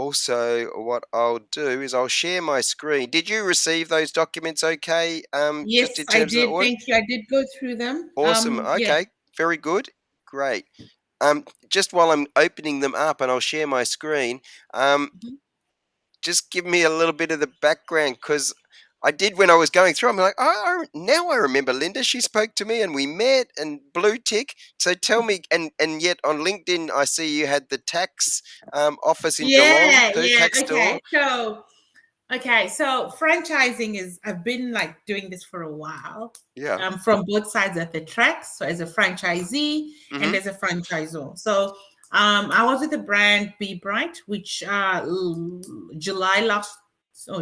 also, what I'll do is I'll share my screen. Did you receive those documents okay, just Yes, in I terms of the did. audit? Thank you. I did go through them. Awesome. Yeah. Okay, very good. Great. Just while I'm opening them up and I'll share my screen, um, Mhm. just give me a little bit of the background because I did when I was going through. I'm like, oh, now I remember Linda. She spoke to me and we met and blue tick. So tell me, and yet on LinkedIn I see you had the tax office in Geelong Yeah, too, yeah. tax store. Okay, so franchising is I've been like doing this for a while. Yeah. From both sides of the tracks. So as a franchisee and Mhm. as a franchisor. So I was with the brand Be Bright, which July last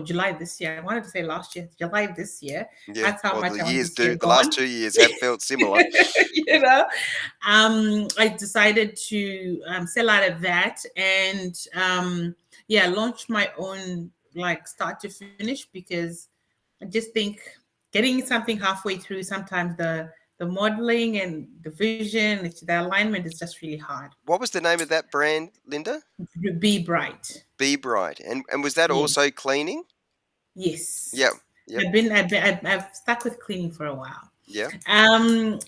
July this year. I wanted to say last year, July this year. Yeah. That's how Well, much the I want years this year do. The last gone. 2 years have felt similar. you know, I decided to sell out of that and yeah, launch my own like start to finish because I just think getting something halfway through sometimes the modeling and the vision, the alignment is just really hard. What was the name of that brand, Linda? Be bright. Be Bright. And was that Yes. also cleaning? Yep. Yes. Yep. I've stuck with cleaning for a while. Yep.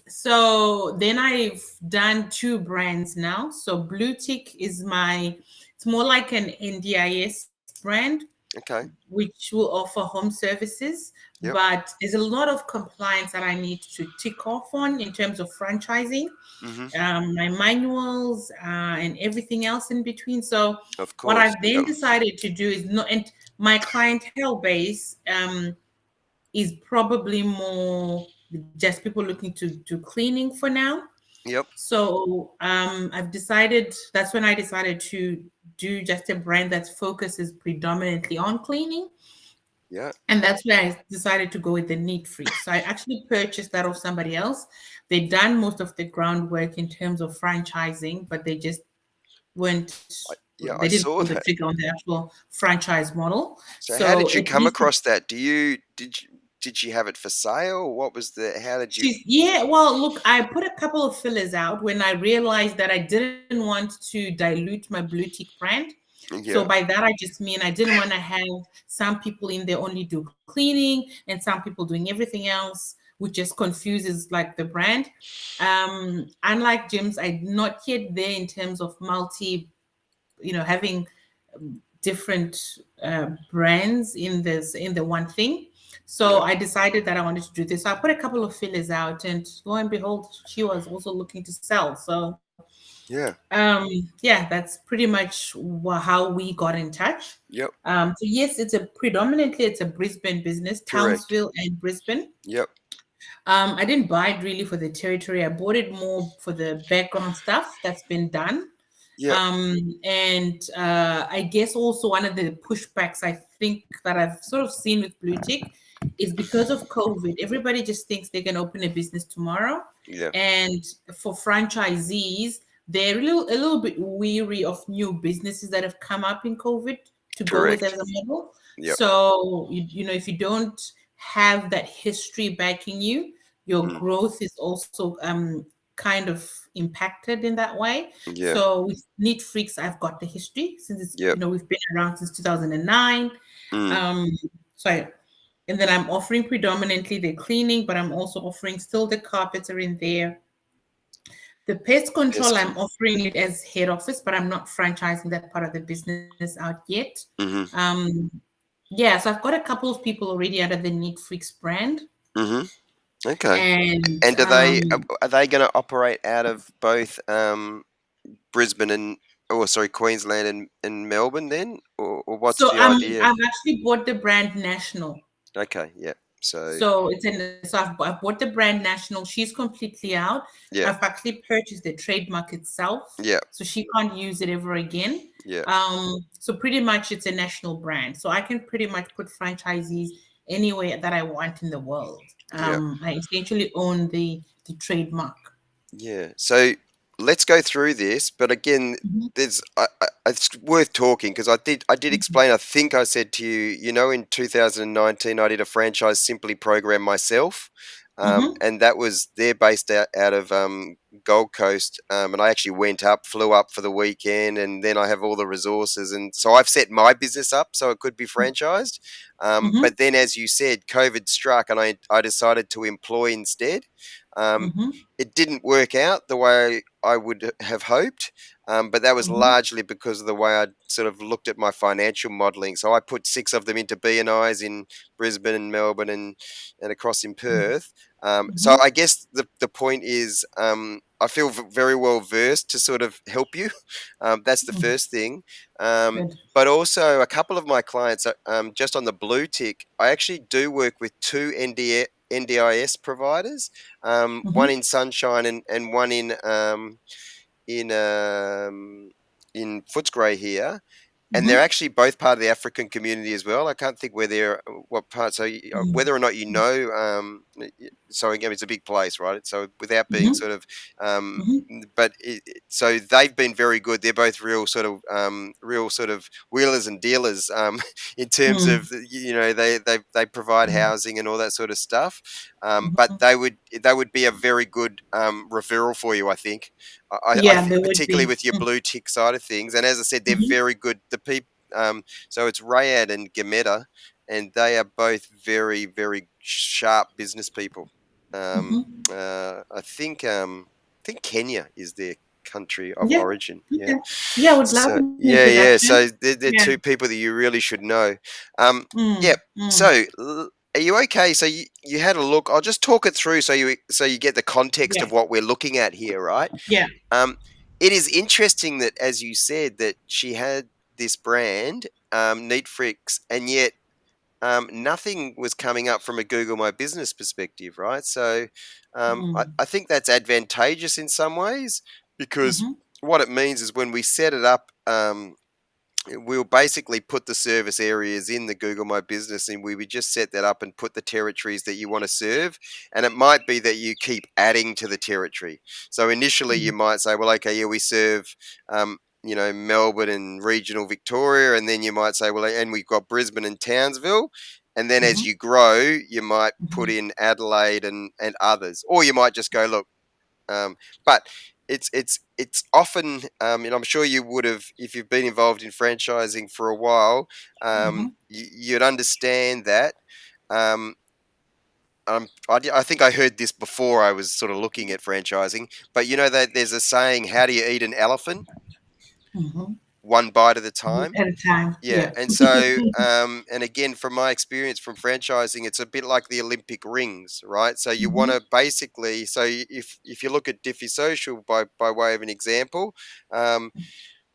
So then I've done two brands now. So Blue Tick is it's more like an NDIS brand, Okay. which will offer home services, Yep. but there's a lot of compliance that I need to tick off on in terms of franchising, Mhm. my manuals, and everything else in between. So Of what course. I've then Yep. decided to do is not, and my clientele base is probably more just people looking to do cleaning for now. Yep. So I've decided that's when I decided to do just a brand that focuses predominantly on cleaning. Yeah. And that's where I decided to go with the Neat Freaks. So I actually purchased that of somebody else. They'd done most of the groundwork in terms of franchising, but they just weren't, Yeah. they I didn't saw pull the that. trigger on the actual franchise model. So how So did you it come used to across that? Did she have it for sale? What was the how did you? yeah, well, look, I put a couple of fillers out when I realized that I didn't want to dilute my blue tick brand. So Yeah. by that, I just mean I didn't want to have some people in there only do cleaning and some people doing everything else, which just confuses like the brand. Unlike gyms, I'm not yet there in terms of having different brands in the one thing. So Yeah. I decided that I wanted to do this. So I put a couple of fillers out, and lo and behold, she was also looking to sell. So Yeah. yeah, that's pretty much how we got in touch. Yep. So yes, it's a Brisbane business, Correct. Townsville and Brisbane. Yep. I didn't buy it really for the territory. I bought it more for the background stuff that's been done. Yep. And I guess also one of the pushbacks I think that I've sort of seen with Blue Tick is because of COVID. Everybody just thinks they can open a business tomorrow, Yeah. and for franchisees, they're a little bit weary of new businesses that have come up in COVID to go with as Correct. a model. Yep. So if you don't have that history backing you, your Mm. growth is also kind of impacted in that way. Yeah. So with Neat Freaks, I've got the history since Yep. we've been around since 2009. Mm. Um, so and then I'm offering predominantly the cleaning, but I'm also offering still the carpets are in there. The pest control, Yes. I'm offering it as head office, but I'm not franchising that part of the business out yet. Mhm. Yeah, so I've got a couple of people already under the Neat Freaks brand, Mhm. Okay. and And are they going to operate out of both Brisbane and sorry, Queensland and Melbourne then, or what's so the idea? I've actually bought the brand national. Okay. Yeah. So I've bought the brand national. She's completely out. yeah. I've actually purchased the trademark itself, Yeah. so she can't use it ever again. Yeah. So pretty much it's a national brand. So I can pretty much put franchisees anywhere that I want in the world. Yeah. I essentially own the trademark. Yeah. So let's go through this, but again, Mhm. it's worth talking because I did explain. I think I said to you, in 2019, I did a franchise simply program myself. Mhm. and they're based out of Gold Coast, and I actually flew up for the weekend, and then I have all the resources, and so I've set my business up so it could be franchised. Mhm. But then, as you said, COVID struck, and I decided to employ instead. Um, Mhm. it didn't work out the way I would have hoped, but that was Mhm. largely because of the way I sort of looked at my financial modelling. So I put six of them into BNIs in Brisbane and Melbourne and across in Perth. So Mhm. I guess the point is, I feel very well versed to sort of help you. That's the Mhm. first thing. Um, Good. but also, a couple of my clients, just on the blue tick, I actually do work with two NDIS providers, one Mhm. in Sunshine and one in um, in Footscray here, and they're Mhm. actually both part of the African community as well. I can't think where they're, what part. So Mhm. whether or not you know, so again, it's a big place, right? So without being Mhm. sort of, um, Mhm. but so they've been very good. They're both real sort of wheelers and dealers, in terms Mhm. of they provide Mhm. housing and all that sort of stuff. But Mhm. they would be a very good referral for you, I think. I Yeah, think they would particularly be. with your blue tick side of things, and as I said, they're Mhm. very good. The people, so it's Rayad and Gameta, and they are both very, very sharp business people. Um, Mhm. I think Kenya is their country of Yeah. origin. Yeah. Okay. Yeah, I would love So an yeah, yeah. introduction. So they're Yeah. two people that you really should know. Um, yeah. Mm. Mm. So are you okay? So you had a look. I'll just talk it through so you get the context Yeah. of what we're looking at here, right? Yeah. Um, it is interesting that, as you said, that she had this brand, Neat Freaks, and yet nothing was coming up from a Google My Business perspective, right? So Mm. I think that's advantageous in some ways because Mhm. what it means is when we set it up, we'll basically put the service areas in the Google My Business, and we would just set that up and put the territories that you want to serve. And it might be that you keep adding to the territory. So initially, you Mm. might say, well, okay, yeah, we serve. Melbourne and regional Victoria, and then you might say, well, and we've got Brisbane and Townsville, and then as Mhm. you grow, you might put Mhm. in Adelaide and others, or you might just go, look, but it's often, and I'm sure you would have if you've been involved in franchising for a while. Mhm. You'd understand that. Um, I think I heard this before I was sort of looking at franchising, but you know that there's a saying, "How do you eat an elephant? Mhm. One bite at a time." At a time. Yeah, Yeah. and so, and again, from my experience from franchising, it's a bit like the Olympic rings, right? So you want Mhm. to basically, if you look at Diffie Social by way of an example, um,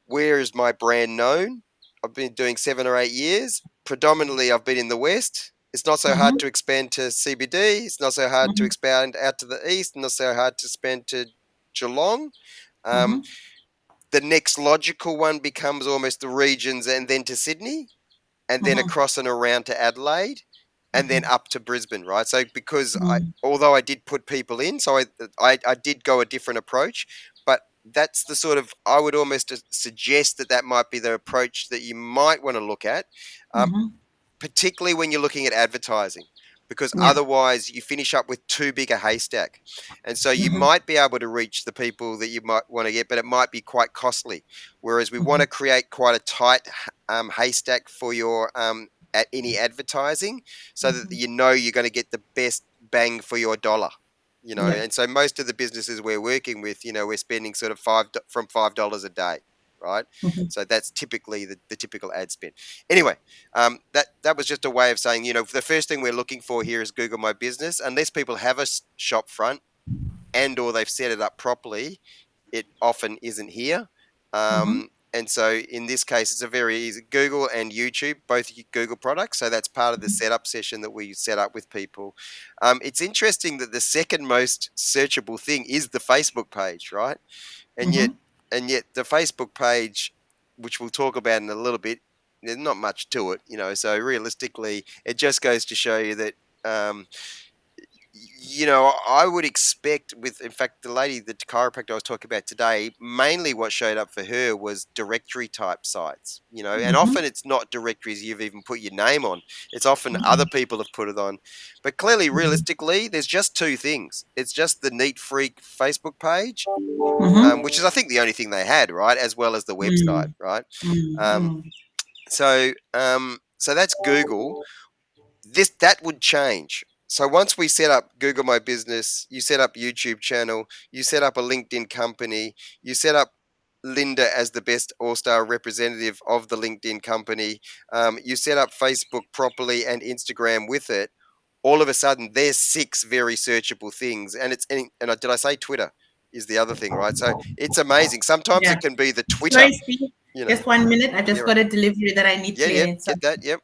where is my brand known? I've been doing 7 or 8 years. Predominantly, I've been in the West. It's not so hard Mhm. to expand to CBD. It's not so hard to Mhm. expand out to the east. Not so hard to expand to Geelong. Um, Mhm. the next logical one becomes almost the regions and then to Sydney and then Mhm. across and around to Adelaide, and then Mhm. up to Brisbane, right? So because Mhm. although I did put people in, so I did go a different approach, but that's the sort of I would almost suggest that might be the approach that you might want to look at. Um, Mhm. particularly when you're looking at advertising, because Yeah. otherwise you finish up with too big a haystack. And so you Mhm. might be able to reach the people that you might want to get, but it might be quite costly. Whereas we want Mhm. to create quite a tight haystack for your at any advertising, so that Mhm. you know you're going to get the best bang for your dollar. Yeah. And so most of the businesses we're working with, we're spending sort of $5 a day, right? Mhm. So that's typically the typical ad spend. Anyway, that was just a way of saying, the first thing we're looking for here is Google My Business. Unless people have a shop front and or they've set it up properly, it often isn't here. Mhm. And so in this case, it's a very easy Google and YouTube, both Google products. So that's part of the setup session that we set up with people. It's interesting that the second most searchable thing is the Facebook page, right? And yet, Mhm. the Facebook page, which we'll talk about in a little bit, there's not much to it. So realistically, it just goes to show you that um, I would expect in fact, the lady, the chiropractor I was talking about today, mainly what showed up for her was directory type sites, and Mm-hmm. often it's not directories you've even put your name on. It's often other Mm-hmm. people have put it on. But clearly, Mm-hmm. realistically, there's just two things. It's just the Neat Freak Facebook page, which is, I Mm-hmm. think, the only thing they had, right? As well as the website, Mm, right? mm, Um, mm. so that's Google. That would change. So once we set up Google My Business, you set up YouTube channel, you set up a LinkedIn company, you set up Linda as the best all-star representative of the LinkedIn company, you set up Facebook properly and Instagram with it. All of a sudden, there's 6 very searchable things, and did I say Twitter is the other thing, right? So it's amazing. Sometimes Yeah. it can be the Twitter, Sorry, Steve. you know. Just 1 minute. I just Yeah, got a delivery that I need yeah, yep, cleaning. So, get that, yep.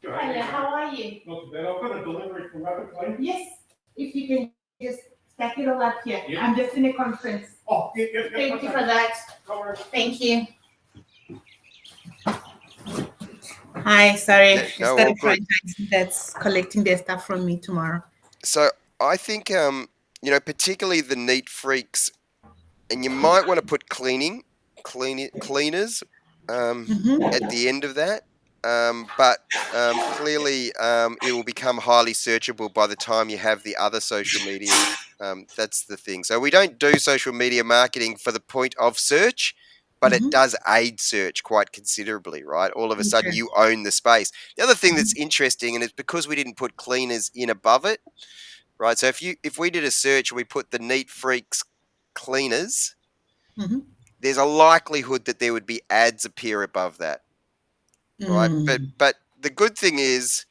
Hiya, how are you? Not too bad. I've got a delivery from Rapid. Yes. If you can just stack it all up here. Yep. I'm just in a conference. Oh, yeah. Thank you for that. Thank you. Hi, sorry. Yeah, Just no, got all a good. franchisee that's collecting their stuff from me tomorrow. So I think, particularly the neat freaks, and you might want to put cleaners, um, at Mm-hmm. the end of that. But clearly, it will become highly searchable by the time you have the other social medias. That's the thing. So we don't do social media marketing for the point of search, but it Mm-hmm. does aid search quite considerably, right? All of a sudden, Okay. you own the space. The other thing that's Mm-hmm. interesting, and it's because we didn't put cleaners in above it, right? So if we did a search and we put the Neat Freaks cleaners, Mm-hmm. there's a likelihood that there would be ads appear above that, right? But Mm. but the good thing is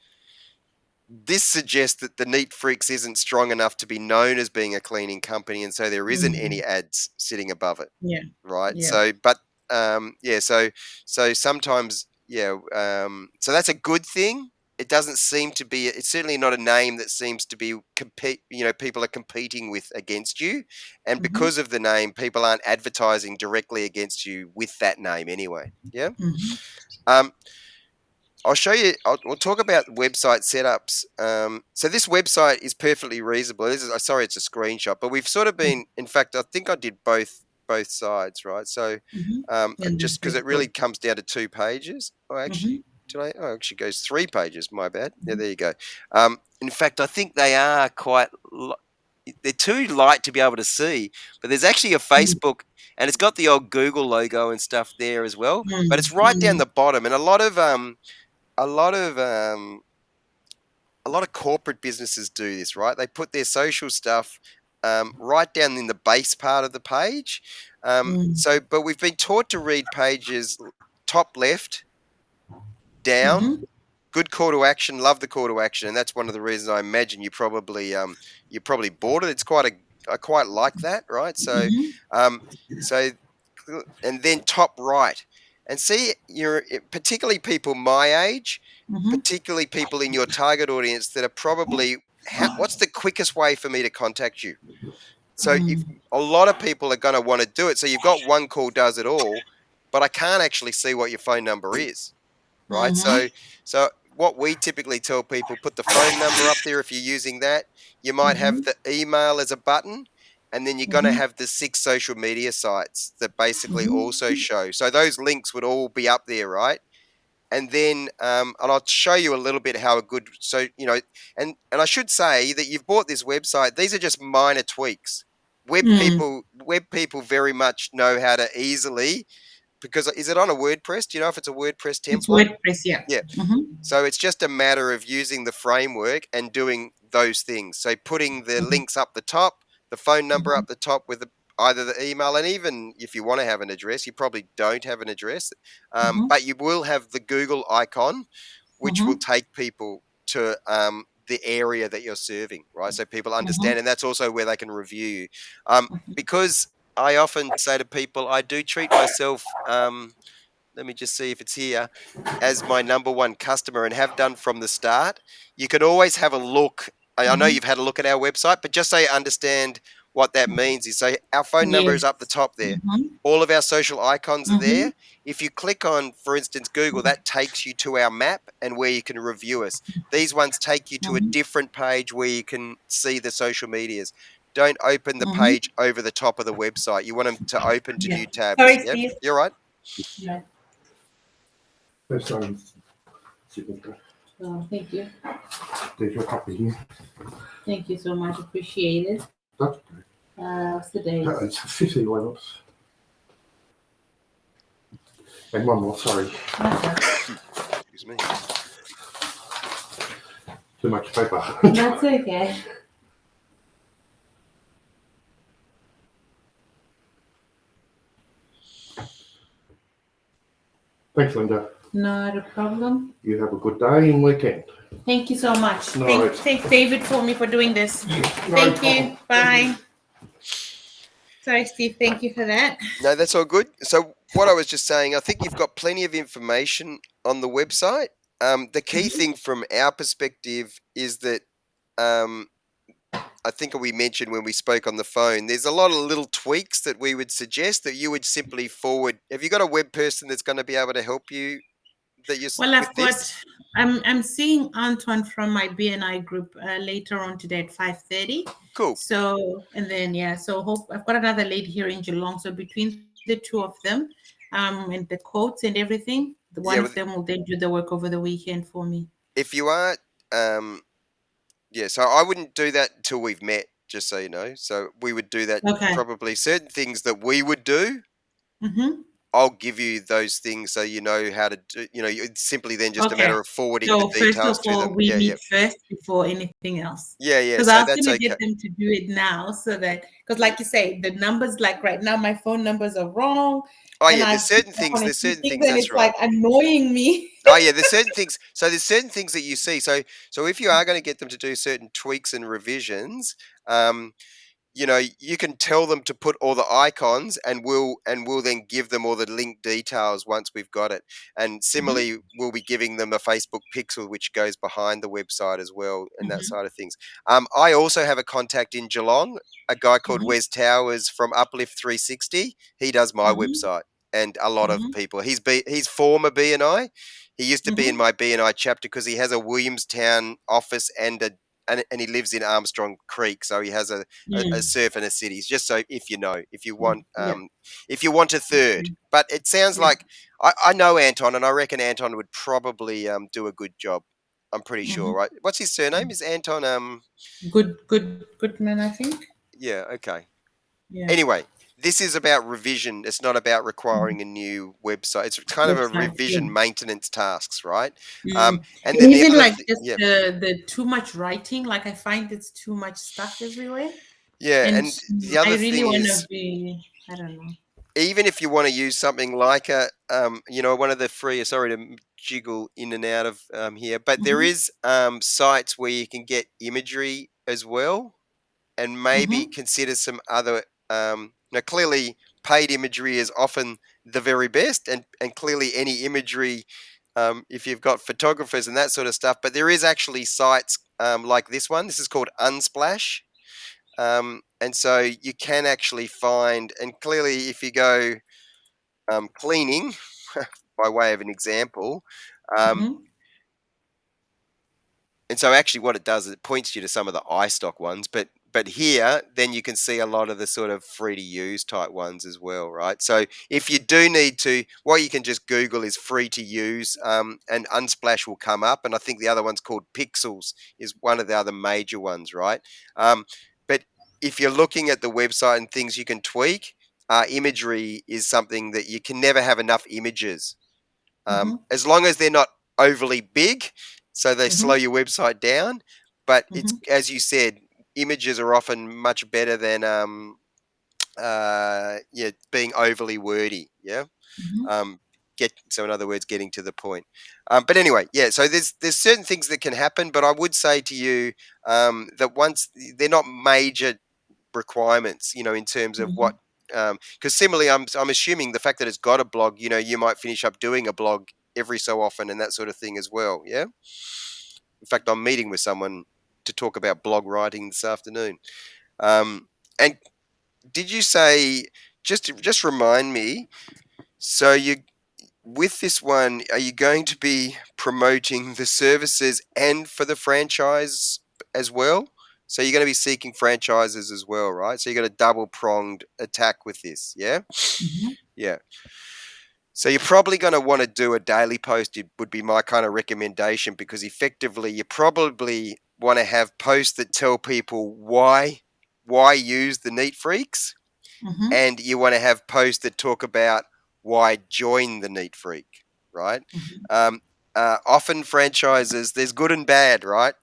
this suggests that the Neat Freaks isn't strong enough to be known as being a cleaning company, and so there isn't Mm. any ads sitting above it, Yeah. right? Yeah. So, but yeah, so sometimes, yeah, so that's a good thing. It doesn't seem to be. It's certainly not a name that seems to be compete. People are competing with against you, and Mm-hmm. because of the name, people aren't advertising directly against you with that name anyway. Yeah. Mm-hmm. Um, I'll show you. We'll talk about website setups. So this website is perfectly reasonable. Sorry, it's a screenshot, but we've sort of been. In fact, I think I did both sides, right? So Mm-hmm. And just then because it Facebook. really comes down to 2 pages. Oh, Mm-hmm. actually, did I? Oh, actually, goes 3 pages. My bad. Yeah, there you go. In fact, I think they are quite. They're too light to be able to see, but there's actually a Mm-hmm. Facebook, and it's got the old Google logo and stuff there as well. But it's right down Mm-hmm. the bottom, and a lot of um, a lot of corporate businesses do this, right? They put their social stuff right down in the base part of the page. But we've been taught to read pages top left down. Mm-hmm. Good call to action. Love the call to action, and that's one of the reasons I imagine you probably bought it. It's quite a I quite like that, right? So Mm-hmm. um, so and then top right, and see particularly people my age, Mm-hmm. particularly people in your target audience that are probably what's the quickest way for me to contact you? So if Mm-hmm. a lot of people are going to want to do it, so you've got one call does it all, but I can't actually see what your phone number is, right? Mm-hmm. So what we typically tell people, put the phone number up there if you're using that. You might have Mm-hmm. the email as a button, and then you're going to Mm-hmm. have the 6 social media sites that basically also Mm-hmm. show. So those links would all be up there, right? And then and I'll show you a little bit how a good and I should say that you've bought this website. These are just minor tweaks. Mm. Web people very much know how to easily, because is it on a WordPress? Do you know if it's a WordPress It's template? WordPress, yeah. Yeah. Mm-hmm. So it's just a matter of using the framework and doing those things. So putting the Mm-hmm. links up the top, the phone number Mm-hmm. up the top with either the email, and even if you want to have an address, you probably don't have an address, Mm-hmm. but you will have the Google icon, which will Mm-hmm. take people to the area that you're serving, right? So people Mm-hmm. understand, and that's also where they can review you. Because I often say to people, I do treat myself. Let me just see if it's here, as my number one customer, and have done from the start. You can always have a look. I know Mm-hmm. you've had a look at our website, but just so you understand what that means is, so our phone number is up the Yes. top there. Mm-hmm. All of our social icons are Mm-hmm. there. If you click on, for instance, Google, that takes you to our map and where you can review us. These ones take you to a Mm-hmm. different page where you can see the social medias. Don't open the Mm-hmm. page over the top of the website. You want them to open to Yeah. new tabs. Sorry, Yep, Steve. you're right. Yeah. First time signature. Oh, thank you. There's your copy here. Thank you so much. Appreciate it. That's What's the date? it's 15 levels. And one more, sorry. Okay. Excuse me. Too much paper. That's okay. Thanks, Linda. Not a problem. You have a good day and weekend. Thank you so much. No Thank, worries. thank David for me for doing this. No Thank problem. you. Bye. Sorry, Steve. Thank you for that. No, that's all good. So what I was just saying, I think you've got plenty of information on the website. The key Mhm. thing from our perspective is that um, I think we mentioned when we spoke on the phone, there's a lot of little tweaks that we would suggest that you would simply forward. Have you got a web person that's going to be able to help you Well, with I've this? got. I'm seeing Antoine from my BNI group later on today at 5:30. Cool. So and then yeah, so hope I've got another lady here in Geelong. So between the two of them, and the quotes and everything, the one Yeah, of them will then do the work over the weekend for me. if you are, um, yeah, so I wouldn't do that until we've met, just so you know. So we would do that Okay. probably certain things that we would do. Mm-hmm. I'll give you those things so you know how to do. It's simply then just a Okay. matter of forwarding the So first of details to all, them. we Yeah, yeah, meet first before anything else. yeah, yeah. Because So I was that's gonna okay. get them to do it now so that because like you say, the numbers like right now my phone numbers are wrong Oh and yeah, I've picked up on a There's few certain things things. and That's it's right. like annoying me. Oh yeah, there's certain things. So there's certain things that you see. So if you are going to get them to do certain tweaks and revisions, um, you can tell them to put all the icons, and we'll then give them all the link details once we've got it. And Mhm, similarly, we'll be giving them a Facebook pixel which goes behind the website as well, and that mhm, side of things. I also have a contact in Geelong, a guy called mhm, Wes Towers from Uplift 360. He does my mhm, website and a lot of mhm, people. He's former BNI. He used to be in mhm, my BNI chapter because he has a Williamstown office and he lives in Armstrong Creek, so he has a mm, surf in a city. Just so if you know, mm, yeah, if you want a third. mm, But it sounds yeah, like I know Anton, and I reckon Anton would probably do a good job. I'm pretty sure, mhm. right? What's his surname? Is Anton? Good man, I think. Yeah, okay. Yeah. Anyway, this is about revision. It's not about Mhm. requiring a new website. It's kind of a Website. Yeah. revision maintenance tasks, right? Mm. And And then the even other, like just yeah, the too much writing, like I find it's too much stuff everywhere. yeah, And and the other I really thing want to is, be, I don't know. even if you want to use something like one of the free, sorry to jiggle in and out of here, but there Mm-hmm, is sites where you can get imagery as well, and maybe mm-hmm, consider some other. Now, clearly, paid imagery is often the very best, and clearly any imagery, if you've got photographers and that sort of stuff. But there is actually sites like this one. This is called Unsplash. And so you can actually find, and clearly, if you go cleaning, by way of an example, um, mm-hmm, and so actually what it does is it points you to some of the iStock ones, but here then you can see a lot of the sort of free to use type ones as well, right? So if you do need to, what you can just Google is free to use, and Unsplash will come up, and I think the other one's called Pixels is one of the other major ones, right? But if you're looking at the website and things you can tweak, imagery is something that you can never have enough images, mm-hmm, as long as they're not overly big, so they slow mm-hmm, your website down. But it's, mm-hmm, as you said, images are often much better than being overly wordy. Yeah. mm-hmm, Um, in other words, getting to the point. But anyway, yeah. So there's certain things that can happen, but I would say to you that once they're not major requirements, in terms of mm-hmm, what. Because similarly, I'm assuming the fact that it's got a blog, you might finish up doing a blog every so often and that sort of thing as well. Yeah. In fact, I'm meeting with someone to talk about blog writing this afternoon. Um, and did you say, just remind me? So you with this one, are you going to be promoting the services and for the franchise as well? So you're going to be seeking franchises as well, right? So you're going to double pronged attack with this, yeah? Mhm. Yeah. So you're probably going to want to do a daily post. It would be my kind of recommendation, because effectively you probably want to have posts that tell people why use the Neat Freaks, Mhm. and you want to have posts that talk about why join the Neat Freak, right? Mhm. Um, often franchises, there's good and bad, right?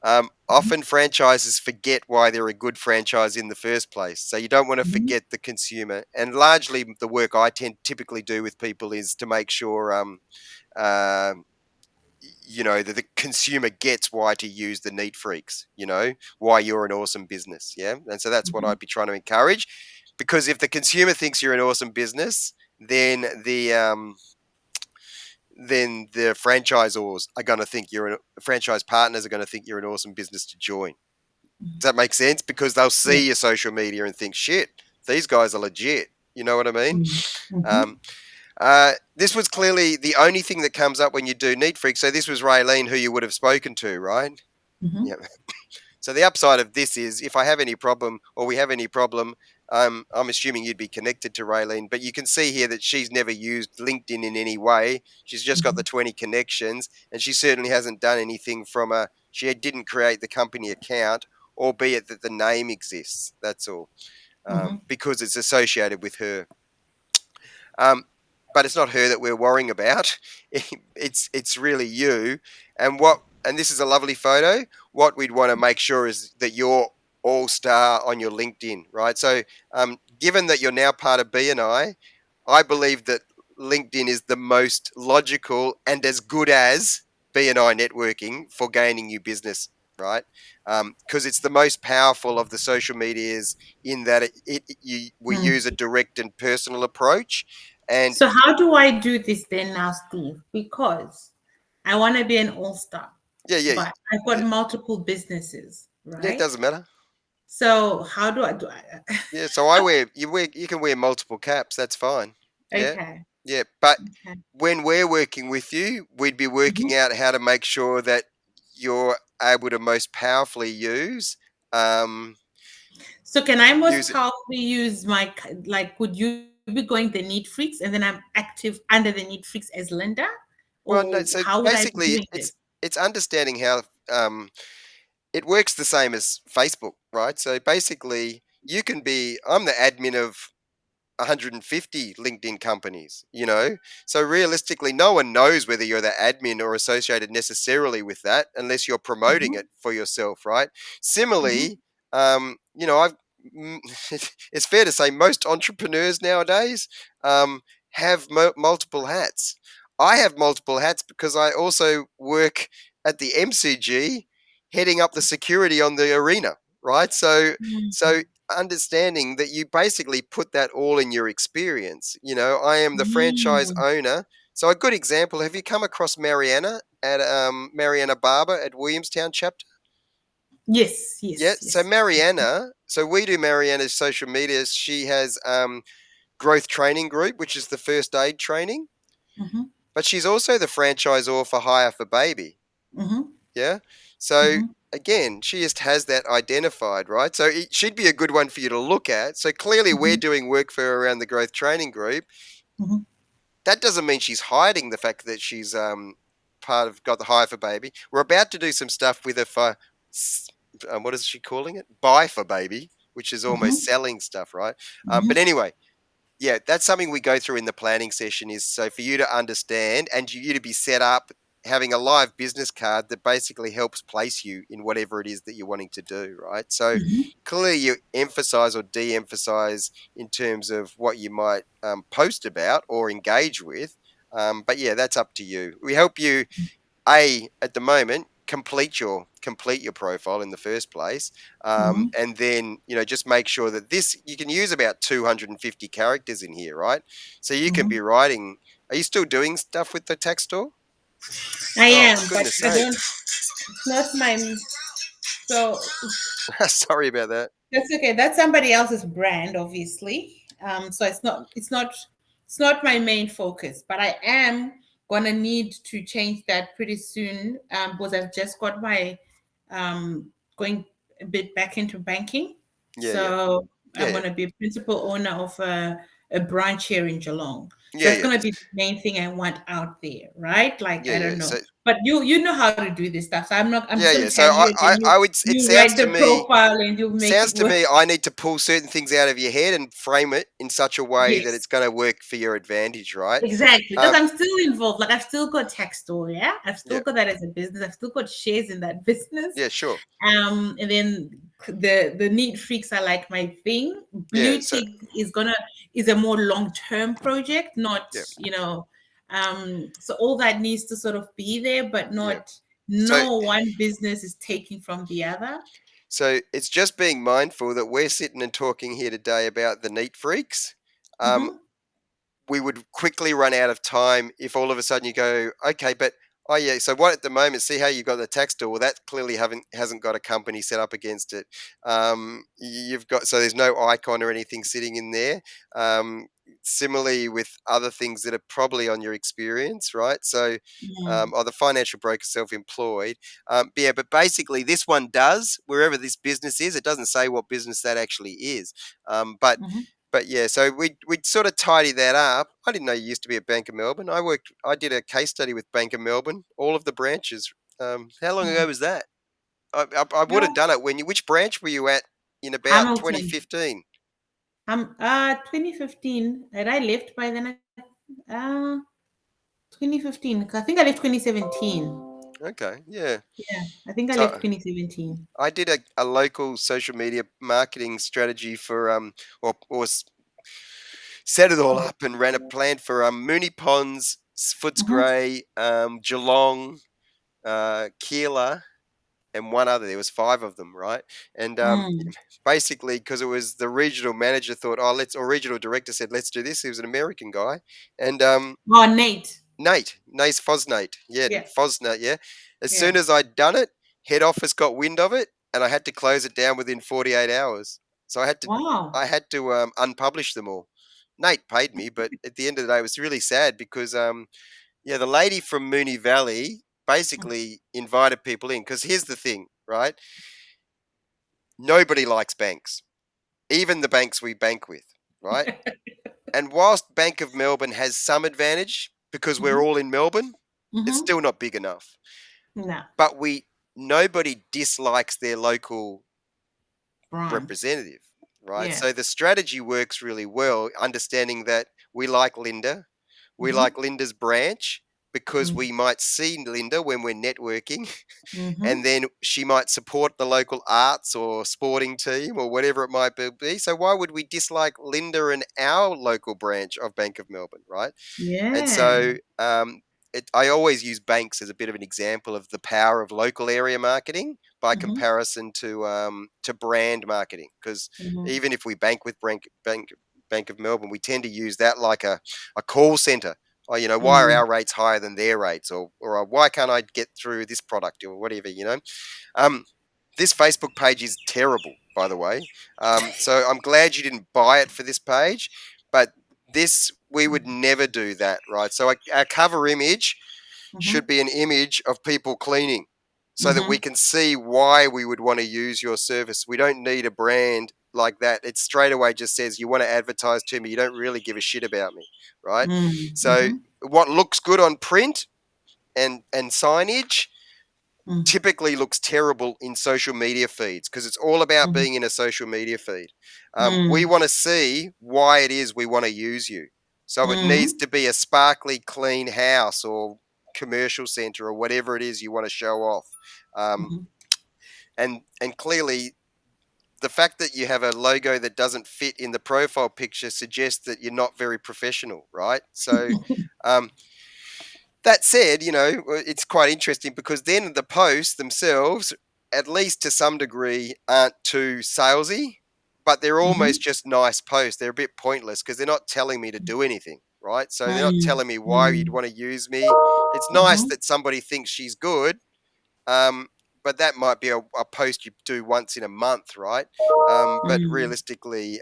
Mhm. Often franchises forget why they're a good franchise in the first place. So you don't want to Mhm. forget the consumer. And largely, the work I typically do with people is to make sure, uh, that the consumer gets why to use the Neat Freaks. Why you're an awesome business. Yeah, and so that's what Mhm. I'd be trying to encourage. Because if the consumer thinks you're an awesome business, then the franchisors are going to think franchise partners are going to think you're an awesome business to join. Does that make sense? Because they'll see your Yes. social media and think, shit, these guys are legit. You know what I mean? Mhm. Mhm. Um, this was clearly the only thing that comes up when you do Neat Freak. So this was Raylene, who you would have spoken to, right? Mhm. Yeah. So the upside of this is, if I have any problem or we have any problem, I'm assuming you'd be connected to Raylene, but you can see here that she's never used LinkedIn in any way. She's just got the Mhm. 20 connections, and she certainly hasn't done anything she didn't create the company account, albeit that the name exists. That's all, Mhm. because it's associated with her. Um, but it's not her that we're worrying about. It's really you. And this is a lovely photo. What we'd want to make sure is that you're all star on your LinkedIn, right? So, given that you're now part of BNI believe that LinkedIn is the most logical and as good as BNI networking for gaining new business, right? Because it's the most powerful of the social medias, in that we Mm. use a direct and personal approach. And So how do I do this then now, Steve? Because I want to be an all-star, yeah, yeah, but I've got yeah, multiple businesses, yeah, it right? doesn't matter. So how do I do Yeah, so you can wear multiple caps. That's fine. Yeah, okay. yeah. But Okay. when we're working with you, we'd be Mhm. working out how to make sure that you're able to most powerfully um, So can I most use it. powerfully use like would you be going the Neat Freaks and then I'm active under the Neat Freaks as Linda? Well, Or no. So how would I be basically, doing this? it's understanding how it works the same as Facebook, right? So basically, I'm the admin of 150 LinkedIn companies, So realistically, no one knows whether you're the admin or associated necessarily with that, unless you're promoting Mhm. it for yourself, right? Mhm. Similarly, I've mm, it's fair to say most entrepreneurs nowadays have multiple hats. I have multiple hats because I also work at the MCG, heading up the security on the arena, right? So Mhm. understanding that you basically put that all in your experience. I am the franchise Mm. owner. So a good example, have you come across Mariana at Mariana Barber at Williamstown chapter? Yes, Yeah. yes, So yes. Mariana, so we do Mariana's social media. She has growth training group, which is the first aid training, Mhm. but she's also the franchisor for Hire for Baby. Mhm. Yeah. So Mhm. again, she just has that identified, right? So she'd be a good one for you to look at. So clearly, we're Mhm. doing work for her around the growth training group. Mhm. That doesn't mean she's hiding the fact that she's part of got the hire for baby. We're about to do some stuff with her for what is she calling it? Buy for baby, which is almost Mhm. selling stuff, right? But Mhm. anyway, yeah, that's something we go through in the planning session, is so for you to understand and you to be set up having a live business card that basically helps place you in whatever it is that you're wanting to do, right? So Mhm. clearly you emphasize or de-emphasize in terms of what you might post about or engage with. But yeah, that's up to you. We help you at the moment complete your profile in the first place, Mhm. and then just make sure that this you can use about 250 characters in here, right? So you can be Mhm. writing. Are you still doing stuff with the text store? I Oh, am, for but goodness I sake. don't. It's not my. So it's Sorry about that. That's okay. That's somebody else's brand, obviously. So it's not my main focus, but I am gonna need to change that pretty soon, because I've just got my going a bit back into banking. Yeah, yeah, So yeah, I'm yeah, gonna be a principal owner of a branch here in Geelong. So yeah, it's yeah, gonna be the main thing I want out there, right? Like yeah, I yeah. don't know. So But you know how to do this stuff. So I'm yeah, just yeah. gonna So tell you, and then you I would. It you write the profile and you make sounds it to work. me I need to pull certain things out of your head and frame it in such a way that it's Yes, going to work for your advantage, right? exactly. Because Um, I'm still involved. Like I've still got tech store, yeah. I've still yeah, got that as a business. I've still got shares in that business. yeah, sure. And then the neat freaks are like my thing. Yeah, Blue so tick is a more long term project, not yeah, so all that needs to sort of be there, but yeah. not So no one business is taking from the other. so it's just being mindful that we're sitting and talking here today about the neat freaks. Um, Mm-hmm. we would quickly run out of time if all of a sudden you go, okay, but oh yeah, so what at the moment? See how you've got the tax tool? Well, that clearly hasn't got a company set up against it. You've got so there's no icon or anything sitting in there. Similarly with other things that are probably on your experience, right? So, Mm-hmm. or the financial broker self-employed. Yeah, but basically this one does wherever this business is. It doesn't say what business that actually is, but Mm-hmm. yeah, so we'd sort of tidy that up. I didn't know you used to be at Bank of Melbourne. I did a case study with Bank of Melbourne, all of the branches. How long ago was that? I would have Mm-hmm. done it when which branch were you at in about Hamilton. 2015? 2015. Had I left by then? 2015. I think I left 2017. Okay, yeah. Yeah, I think I left So 2017. I did a local social media marketing strategy for set it all up and ran a plan for Mooney Ponds, Mm-hmm. Footscray, Geelong, Keeler, and one other. There was five of them, right? And Mm. basically, because it was the regional manager thought, oh, or regional director said, let's do this. He was an American guy, and Oh, Nate. Nate Fosnate, yeah, Yeah, Fosnate, yeah. As yeah. soon as I'd done it, head office got wind of it, and I had to close it down within 48 hours. So Wow. I had to unpublish them all. Nate paid me, but at the end of the day, it was really sad because yeah, the lady from Mooney Valley basically invited people in because here's the thing, right? Nobody likes banks, even the banks we bank with, right? And whilst Bank of Melbourne has some advantage because we're Mm-hmm. all in Melbourne, it's Mm-hmm. still not big enough. No, But nobody dislikes their local branch. representative, right? Yeah. So the strategy works really well, understanding that we like Linda, we Mm-hmm. like Linda's branch because Mm-hmm. we might see Linda when we're networking, Mm-hmm. and then she might support the local arts or sporting team or whatever it might be. So why would we dislike Linda and our local branch of Bank of Melbourne, right? And Yeah. so I always use banks as a bit of an example of the power of local area marketing by Mm-hmm. comparison to brand marketing. Because Mm-hmm. even if we bank with Bank of Melbourne, we tend to use that like a call center. Or, why are Mm. our rates higher than their rates? Or why can't I get through this product or whatever. Um, this Facebook page is terrible, by the way. So I'm glad you didn't buy it for this page, but we would never do that, right? So our cover image Mm-hmm. should be an image of people cleaning, so that we Mm-hmm. can see why we would want to use your service. We don't need a brand like that. It straight away just says you want to advertise to me. You don't really give a shit about me, right? So Mm-hmm. what looks good on print and signage Mm-hmm. typically looks terrible in social media feeds because it's all about being in a social media feed. We Mm-hmm. want to see why it is we want to use you. So it needs Mm-hmm. to be a sparkly, clean house or commercial center or whatever it is you want to show off. Um, Mm-hmm. and clearly, the fact that you have a logo that doesn't fit in the profile picture suggests that you're not very professional, right? So, um, that said, it's quite interesting because then the posts themselves, at least to some degree, aren't too salesy, but they're Mm-hmm. almost just nice posts. They're a bit pointless because they're not telling me to do anything, right? So they're not telling me why you'd Mm-hmm. want to use me. It's nice that somebody thinks she's good, um, but that might be a post you do once in a month, right? But realistically,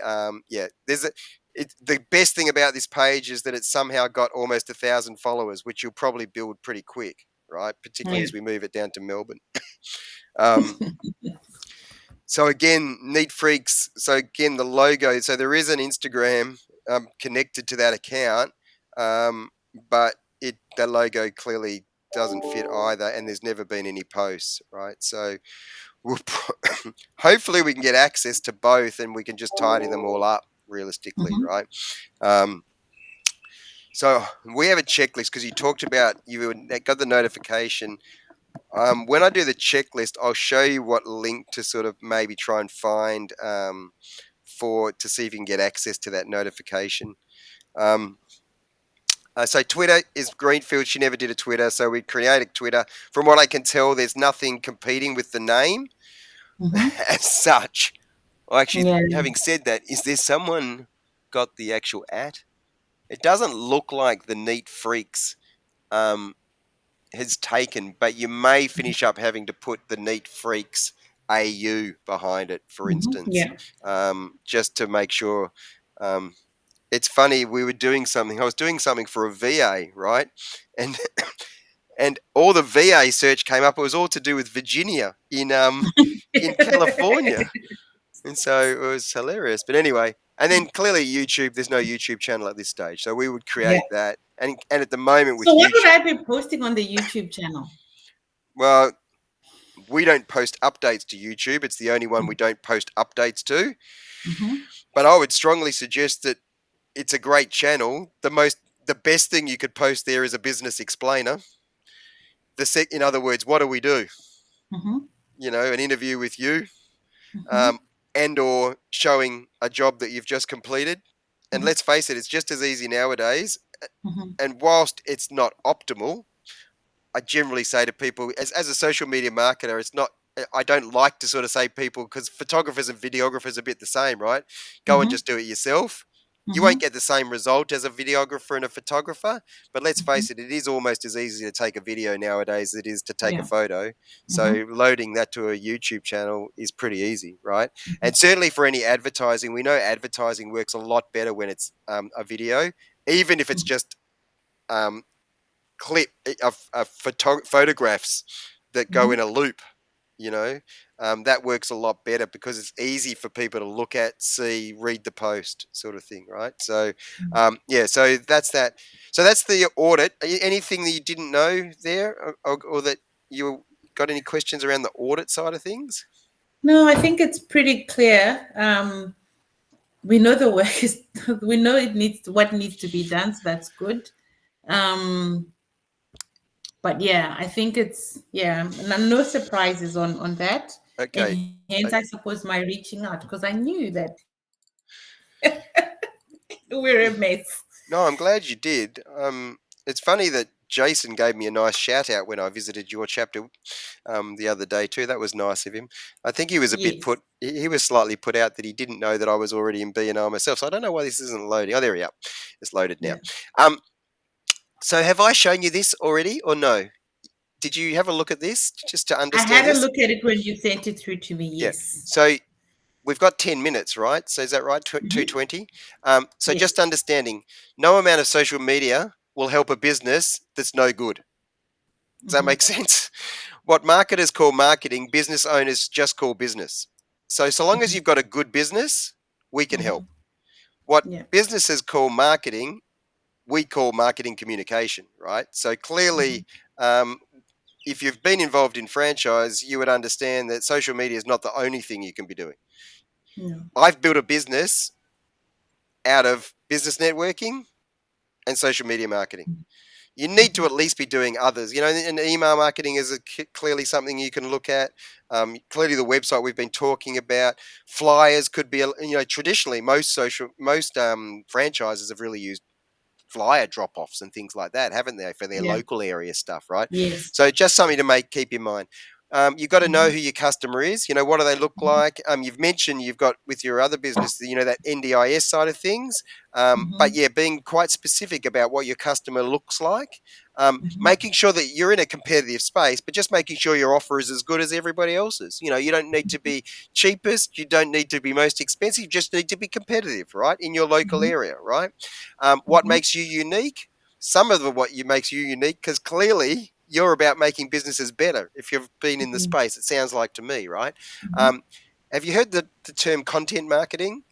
yeah, the best thing about this page is that it's somehow got almost 1,000 followers, which you'll probably build pretty quick, right? Particularly Yeah. as we move it down to Melbourne. Um, so again, Neat Freaks. So again, the logo. So there is an Instagram connected to that account, but the logo clearly doesn't fit either, and there's never been any posts, right? So we'll hopefully we can get access to both, and we can just tidy them all up realistically, Mhm. right? So we have a checklist because you talked about you got the notification. When I do the checklist, I'll show you what link to sort of maybe try and find to see if you can get access to that notification. So Twitter is Greenfield. She never did a Twitter, so we create a Twitter. From what I can tell, there's nothing competing with the name Mhm. as such. Well, actually, Yeah. having said that, is there someone got the actual at? It doesn't look like the Neat Freaks has taken, but you may finish up having to put the Neat Freaks AU behind it, for instance, Yeah. just to make sure. It's funny, we were doing something. I was doing something for a VA, right? And and all the VA search came up. It was all to do with Virginia in California, and so it was hilarious. But anyway, and then clearly YouTube. There's no YouTube channel at this stage, so we would Yeah. create that. And at the moment with So what would YouTube, I be posting on the YouTube channel? well, we don't post updates to YouTube. It's the only one we don't post updates to. Mhm. But I would strongly suggest that it's a great channel. The best thing you could post there is a business explainer. In other words, what do we do? Mhm. An interview with you, Mhm. and or showing a job that you've just completed. And Mhm. let's face it, it's just as easy nowadays. Mhm. And whilst it's not optimal, I generally say to people, as a social media marketer, it's not. I don't like to sort of say people because photographers and videographers are a bit the same, right? Go and Mhm. just do it yourself. You won't Mhm. get the same result as a videographer and a photographer, but let's Mhm. face it, it is almost as easy to take a video nowadays as it is to take a Yeah. photo. Mhm. So loading that to a YouTube channel is pretty easy, right? Mhm. And certainly for any advertising, we know advertising works a lot better when it's a video, even if it's just um, photographs that go Mhm. in a loop. You know, that works a lot better because it's easy for people to look at, see, read the post, sort of thing, right? So, yeah, so that's that. So that's the audit. Anything that you didn't know there, or that you got any questions around the audit side of things? No, I think it's pretty clear. We know the work is. We know what needs to be done. So that's good. Um, but yeah, I think it's no surprises on that, Okay. and hence I suppose my reaching out because I knew that we're a mess. No, I'm glad you did. It's funny that Jason gave me a nice shout out when I visited your chapter the other day too. That was nice of him. I think he was a bit Yes. he was slightly put out that he didn't know that I was already in BNI myself. So I don't know why this isn't loading. Oh, there we are. It's loaded now. Yeah. Um, so have I shown you this already or no? Did you have a look at this just to I understand had a this? look at it when you sent it through to me. Yeah. Yes. So we've got 10 minutes, right? So is that right? Mhm. 220? So Yes. just understanding, no amount of social media will help a business that's no good. Does that Mhm. make sense? What marketers call marketing, business owners just call business. So long as Mhm. you've got a good business, we can help. Mhm. What Yeah. businesses call marketing, we call marketing communication, right? So Mhm. clearly, um, if you've been involved in franchise, you would understand that social media is not the only thing you can be doing. No. I've built a business out of business networking and social media marketing. You need to Mhm. at least be doing others. And email marketing is clearly something you can look at. Clearly, the website we've been talking about, flyers could be. Traditionally, most franchises have really used flyer drop-offs and things like that, haven't they, for their Yeah. local area stuff, right? Yes. So just something to keep in mind. You've got to know Mhm. who your customer is. What do they look Mhm. like? You've mentioned you've got with your other business, that NDIS side of things. But Mhm. yeah, being quite specific about what your customer looks like. Making sure that you're in a competitive space, but just making sure your offer is as good as everybody else's. You don't need to be cheapest, you don't need to be most expensive, you just need to be competitive, right, in your local Mhm. area, right? What Mhm. makes you unique? Some of what you makes you unique, because clearly you're about making businesses better. If you've been in the Mhm. space, it sounds like to me, right? Mhm. Um, have you heard the term content marketing?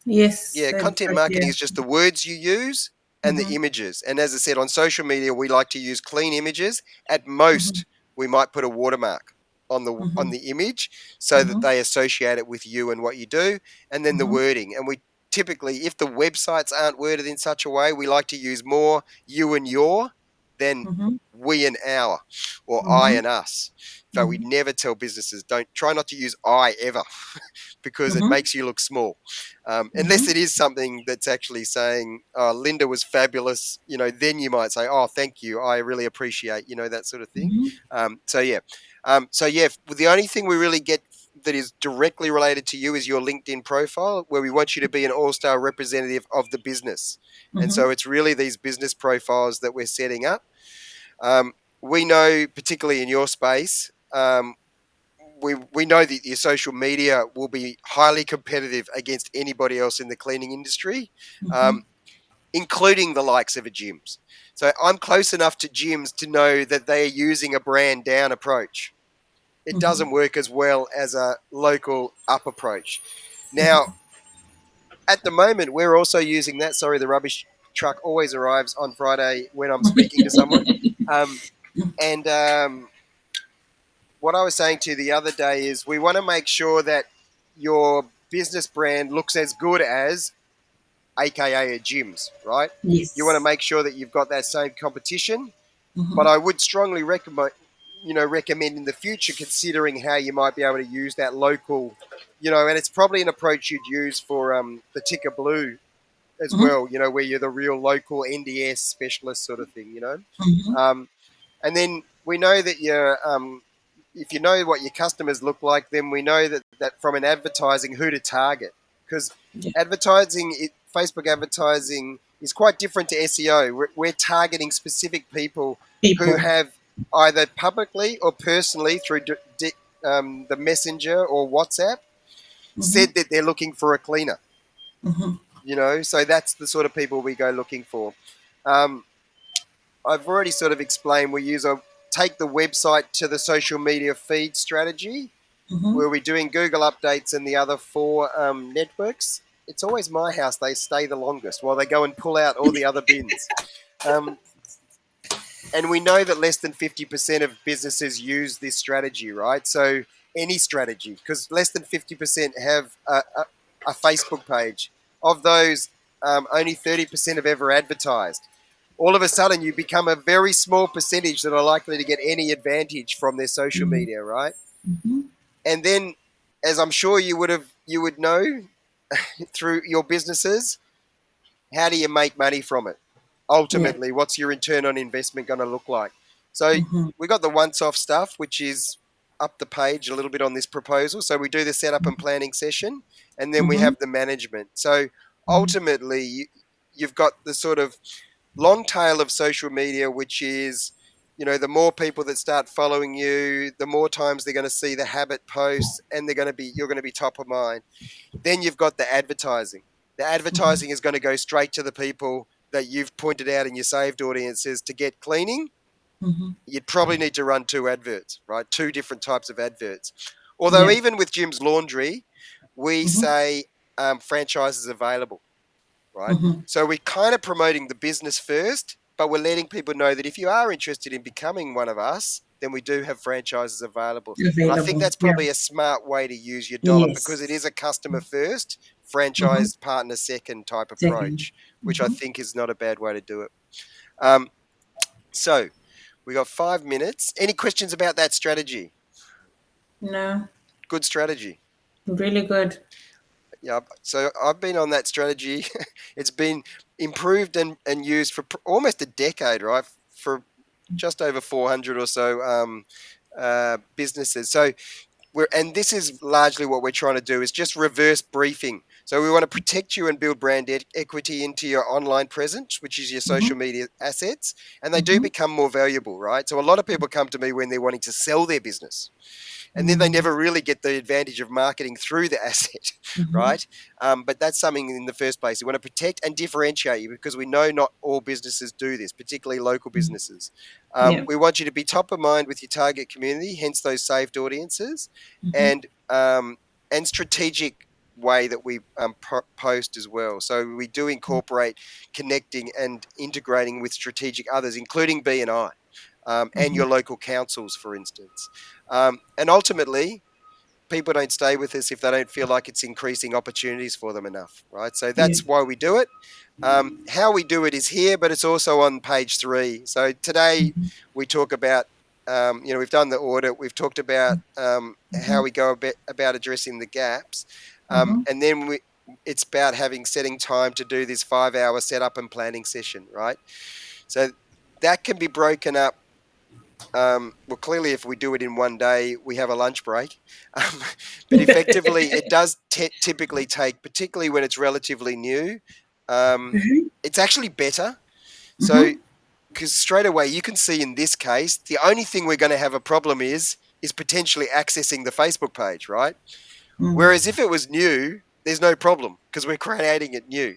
Yes, Yeah, content yeah. marketing is just the words you use and the Mhm. images. And as I said, on social media, we like to use clean images. At Mhm. most, we might put a watermark on Mhm. the image so that Mhm. they associate it with you and what you do, and then the Mhm. wording. And we typically, if the websites aren't worded in such a way, we like to use more you and your than Mhm. we and our, or I Mhm. and us. So we Mhm. never tell businesses, don't try not to use I ever, because it Mhm. makes you look small. Unless Mhm. it is something that's actually saying, oh, Linda was fabulous, then you might say, oh, thank you, I really appreciate, that sort of thing. Mhm. So yeah, the only thing we really get that is directly related to you is your LinkedIn profile, where we want you to be an all-star representative of the business. And Mhm. so it's really these business profiles that we're setting up. Um, we know, particularly in your space, we know that your social media will be highly competitive against anybody else in the cleaning industry, Mhm. um, including the likes of a gyms. So I'm close enough to gyms to know that they are using a brand down approach. It Mhm. doesn't work as well as a local up approach. Now, Mhm. at the moment, we're also using that. Sorry, the rubbish truck always arrives on Friday when I'm speaking to someone. Um, and What I was saying to you the other day is we want to make sure that your business brand looks as good as AKA a gyms, right? You want to Yes. make sure that you've got that same competition, but Mhm. I would strongly recommend in the future considering how you might be able to use that local, and it's probably an approach you'd use for the Ticker Blue as Mhm. well, where you're the real local NDS specialist sort of thing. Mhm. Um, and then we know that if you know what your customers look like, then we know that from an advertising, who to target. Because Yeah. Facebook advertising is quite different to SEO. We're targeting specific people who People. have either publicly or personally through the messenger or WhatsApp Mhm. said that they're looking for a cleaner. Mhm. So that's the sort of people we go looking for. Um, I've already sort of explained we take the website to the social media feed strategy Mhm. where we're doing Google updates and the other four networks. It's always my house. They stay the longest while they go and pull out all the other bins. Um, and we know that less than 50% of businesses use this strategy, right? So any strategy, because less than 50% have a Facebook page. Of those, only 30% have ever advertised. All of a sudden, you become a very small percentage that are likely to get any advantage from their social Mhm. media, right? Mhm. And then, as I'm sure you would know through your businesses, how do you make money from it? Yeah. Ultimately, what's your return on investment going to look like? So Mhm. we got the once-off stuff, which is up the page a little bit on this proposal. So we do the setup and planning session, and then we Mhm. have the management. So Mhm. ultimately, you've got the sort of long tail of social media, which is, the more people that start following you, the more times they're going to see the habit posts, and you're going to be top of mind. Then you've got the advertising. The Mhm. advertising is going to go straight to the people that you've pointed out in your saved audiences to get cleaning. Mhm. You'd probably need to run two adverts, right? Two different types of adverts. Although Yeah. even with Jim's Laundry, we Mhm. say franchises available, right? Mhm. So we're kind of promoting the business first, but we're letting people know that if you are interested in becoming one of us, then we do have franchises available. And I think Available. that's Yeah. probably a smart way to use your dollar because it Yes. is a customer first, Mhm. franchise partner second type Second. approach, which I Mhm. think is not a bad way to do it. Um, so we got 5 minutes. Any questions about that strategy? No. Good strategy. Really good. Yeah, so I've been on that strategy. It's been improved and used for almost a decade, right? For just over 400 or so businesses. So and this is largely what we're trying to do is just reverse briefing. So we want to protect you and build brand equity into your online presence, which is your social media assets, and they do become more valuable, right? So a lot of people come to me when they're wanting to sell their business, and then they never really get the advantage of marketing through the asset, right? But that's something in the first place. We want to protect and differentiate you because we know not all businesses do this, particularly local businesses. Yeah. We want you to be top of mind with your target community, hence those saved audiences, and strategic way that we post as well. So we do incorporate connecting and integrating with strategic others, including B&I. And your local councils, for instance. And ultimately, people don't stay with us if they don't feel like it's increasing opportunities for them enough, right? So Yeah. that's why we do it. How we do it is here, but it's also on page 3. So today we talk about, we've done the audit. We've talked about how we go about addressing the gaps. And then it's about setting time to do this 5-hour setup and planning session, right? So that can be broken up. Well, clearly, if we do it in one day, we have a lunch break. But effectively, it does typically take, particularly when it's relatively new, it's actually better. So, because straight away you can see in this case, the only thing we're going to have a problem is potentially accessing the Facebook page, right? Whereas if it was new, there's no problem because we're creating it new.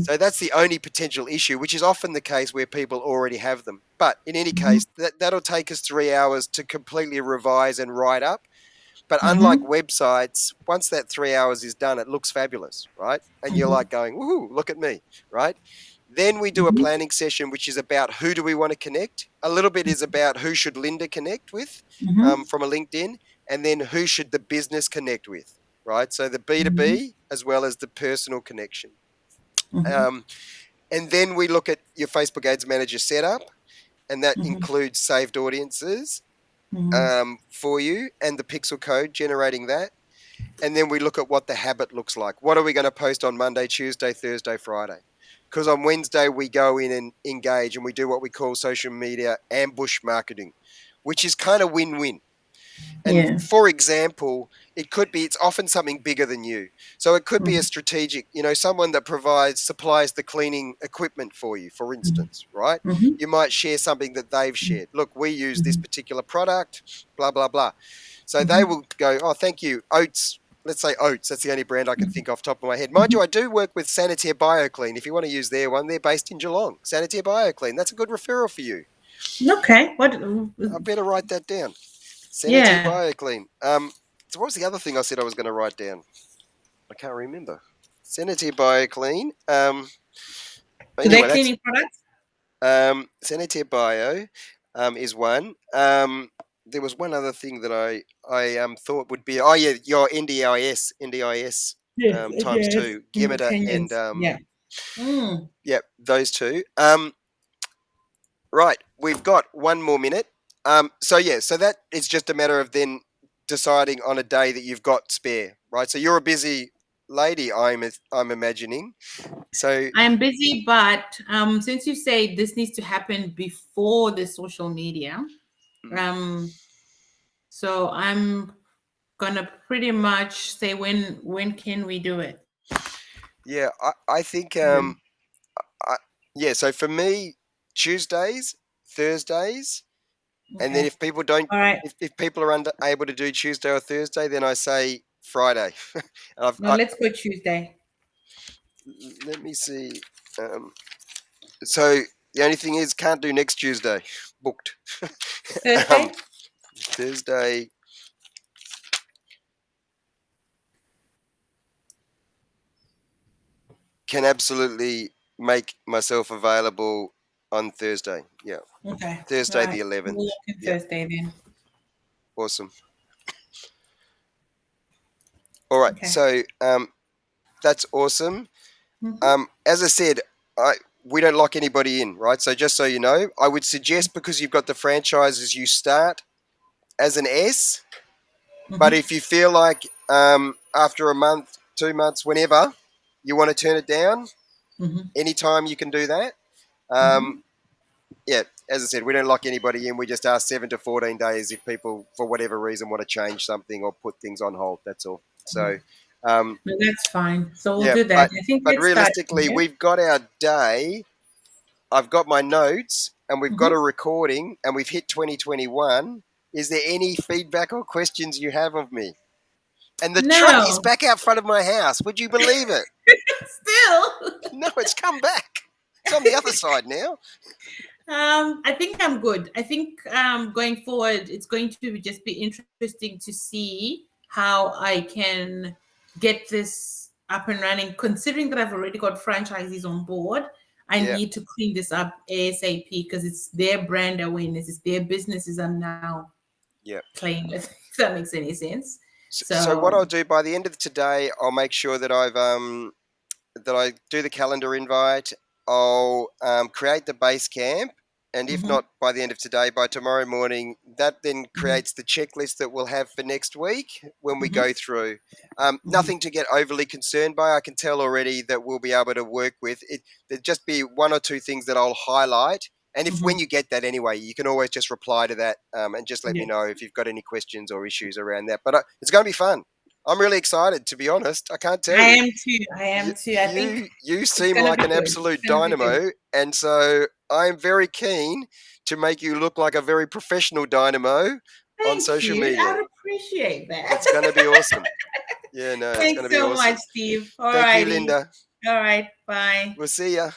So that's the only potential issue, which is often the case where people already have them. But in any case, that'll take us 3 hours to completely revise and write up. But unlike websites, once that 3 hours is done, it looks fabulous, right? And you're like going, woohoo, look at me, right? Then we do a planning session, which is about who do we want to connect. A little bit is about who should Linda connect with from a LinkedIn, and then who should the business connect with, right? So the B2B as well as the personal connection. And then we look at your Facebook Ads Manager setup, and that includes saved audiences for you and the pixel code generating that. And then we look at what the habit looks like. What are we going to post on Monday, Tuesday, Thursday, Friday? Because on Wednesday, we go in and engage and we do what we call social media ambush marketing, which is kind of win-win. And for example, it's often something bigger than you. So it could be a strategic, someone that supplies the cleaning equipment for you, for instance, right? You might share something that they've shared. Look, we use this particular product, blah, blah, blah. So they will go, oh, thank you, Oats. Let's say Oats. That's the only brand I can think off the top of my head. Mind you, I do work with Sanitaire BioClean. If you want to use their one, they're based in Geelong. Sanitaire BioClean. That's a good referral for you. Okay. What? I better write that down. Sanitaire Yeah. BioClean. So what was the other thing I said I was going to write down? I can't remember. Sanitaire BioClean. So they're Anyway, cleaning products? Sanitaire Bio is one. There was one other thing that I thought would be, oh yeah, your NDIS Yeah. times Yeah. 2, Gimeter and Kenyans. Yeah. yeah, those two. Right, we've got one more minute. So that it's just a matter of then deciding on a day that you've got spare, right? So you're a busy lady, I'm imagining. So I am busy, but since you say this needs to happen before the social media, so I'm gonna pretty much say when can we do it? yeah, I think so for me, Tuesdays, Thursdays, and then Okay. if people don't, All right. if people are able to do Tuesday or Thursday, then I say Friday. And No, let's go Tuesday. let me see. So the only thing is, can't do next Tuesday. Booked. Thursday? Thursday. Can absolutely make myself available on Thursday. Yeah. Okay. Thursday Right. the 11th. We'll look at Yeah. Thursday then. Awesome. All right. Okay. So that's awesome. Mm-hmm. As I said, we don't lock anybody in, right? So just so you know, I would suggest, because you've got the franchises, you start as an S. But if you feel like after a month, 2 months, whenever you want to turn it down, anytime you can do that. Yeah, as I said, we don't lock anybody in. We just ask 7 to 14 days if people, for whatever reason, want to change something or put things on hold. That's all. So No, that's fine. So we'll Yeah, do that. I think but let's start realistically, here. we've got our day. I've got my notes, and we've got Mhm. a recording, and we've hit 2021. Is there any feedback or questions you have of me? And the truck is No, back out front of my house. Would you believe it? still. No, it's come back. It's on the other side now. I think I'm good. I think going forward, it's going to just be interesting to see how I can get this up and running. Considering that I've already got franchisees on board, I Yeah, need to clean this up ASAP because it's their brand awareness, it's their businesses I'm now yeah. playing with. If that makes any sense. So what I'll So, do by the end of today, I'll make sure that I do the calendar invite. I'll create the base camp, and if mhm, not by the end of today, by tomorrow morning, that then mhm, creates the checklist that we'll have for next week when we mhm, go through. mhm, Nothing to get overly concerned by. I can tell already that we'll be able to work with it. There'll just be one or two things that I'll highlight. And if when mhm. you get that anyway, you can always just reply to that and just let me Yes. know if you've got any questions or issues around that. But it's going to be fun. I'm really excited, to be honest. I can't tell I you. am too. I am too. I think You it's seem gonna like be an good. It's absolute gonna be good. dynamo, and so I'm very keen to make you look like a very professional dynamo on Thank social you. media. I'd appreciate that. It's going to be awesome. Yeah, no, it's going Thanks to be so much, awesome. Steve. All Thank you, righty. Linda. All right. Bye. We'll see ya.